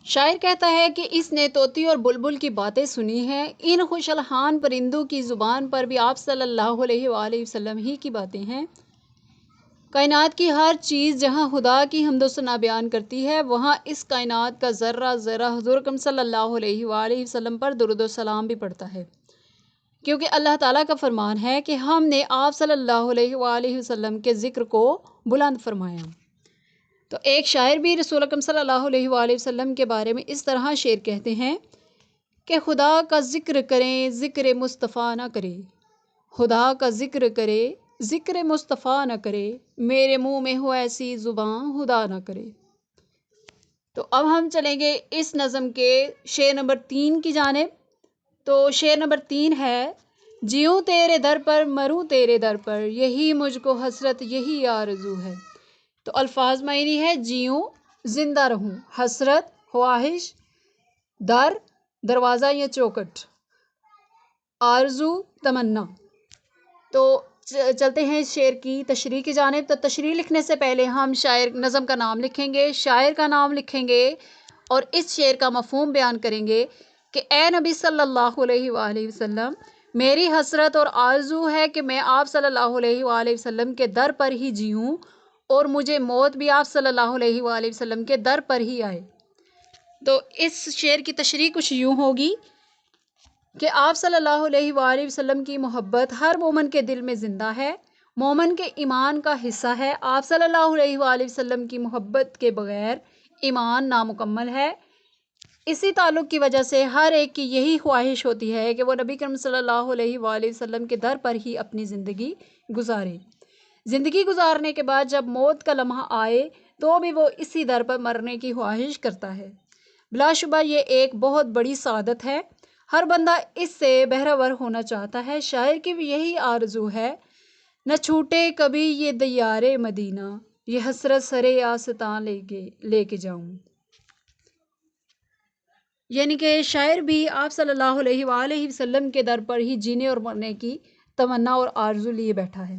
شاعر کہتا ہے کہ اس نے طوطی اور بلبل کی باتیں سنی ہیں، ان خوش الحان پرندوں کی زبان پر بھی آپ صلی اللہ علیہ وآلہ وسلم ہی کی باتیں ہیں۔ کائنات کی ہر چیز جہاں خدا کی حمد و ثنا بیان کرتی ہے، وہاں اس کائنات کا ذرہ ذرہ حضور اکرم صلی اللہ علیہ وآلہ وسلم پر درود و سلام بھی پڑھتا ہے، کیونکہ اللہ تعالیٰ کا فرمان ہے کہ ہم نے آپ صلی اللہ علیہ وآلہ وسلم کے ذکر کو بلند فرمایا۔ تو ایک شاعر بھی رسول اکرم صلی اللہ علیہ وآلہ وسلم کے بارے میں اس طرح شعر کہتے ہیں کہ خدا کا ذکر کریں ذکر مصطفیٰ نہ کرے، خدا کا ذکر کرے ذکر مصطفیٰ نہ کرے، میرے منہ میں ہو ایسی زبان خدا نہ کرے۔ تو اب ہم چلیں گے اس نظم کے شعر نمبر 3 کی جانب۔ تو شعر نمبر 3 ہے: جیوں تیرے در پر مروں تیرے در پر، یہی مجھ کو حسرت یہی آرزو ہے۔ تو الفاظ معنی ہے: جیوں زندہ رہوں، حسرت خواہش، در دروازہ یا چوکٹ، آرزو تمنا۔ تو چلتے ہیں شعر کی تشریح کی جانب۔ تو تشریح لکھنے سے پہلے ہم شاعر نظم کا نام لکھیں گے، شاعر کا نام لکھیں گے اور اس شعر کا مفہوم بیان کریں گے کہ اے نبی صلی اللہ علیہ وآلہ وسلم، میری حسرت اور آرزو ہے کہ میں آپ صلی اللہ علیہ وآلہ وسلم کے در پر ہی جیوں اور مجھے موت بھی آپ صلی اللہ علیہ وآلہ وسلم کے در پر ہی آئے۔ تو اس شعر کی تشریح کچھ یوں ہوگی کہ آپ صلی اللہ علیہ وآلہ وسلم کی محبت ہر مومن کے دل میں زندہ ہے، مومن کے ایمان کا حصہ ہے۔ آپ صلی اللہ علیہ وآلہ وسلم کی محبت کے بغیر ایمان نامکمل ہے۔ اسی تعلق کی وجہ سے ہر ایک کی یہی خواہش ہوتی ہے کہ وہ نبی کریم صلی اللہ علیہ وآلہ وسلم کے در پر ہی اپنی زندگی گزارے۔ زندگی گزارنے کے بعد جب موت کا لمحہ آئے تو بھی وہ اسی در پر مرنے کی خواہش کرتا ہے۔ بلا شبہ یہ ایک بہت بڑی سعادت ہے، ہر بندہ اس سے بہرور ہونا چاہتا ہے۔ شاعر کی بھی یہی آرزو ہے: نہ چھوٹے کبھی یہ دیار مدینہ، یہ حسرت سرے آستاں لے کے جاؤں۔ یعنی کہ شاعر بھی آپ صلی اللہ علیہ وآلہ وسلم کے در پر ہی جینے اور مرنے کی تمنا اور آرزو لیے بیٹھا ہے۔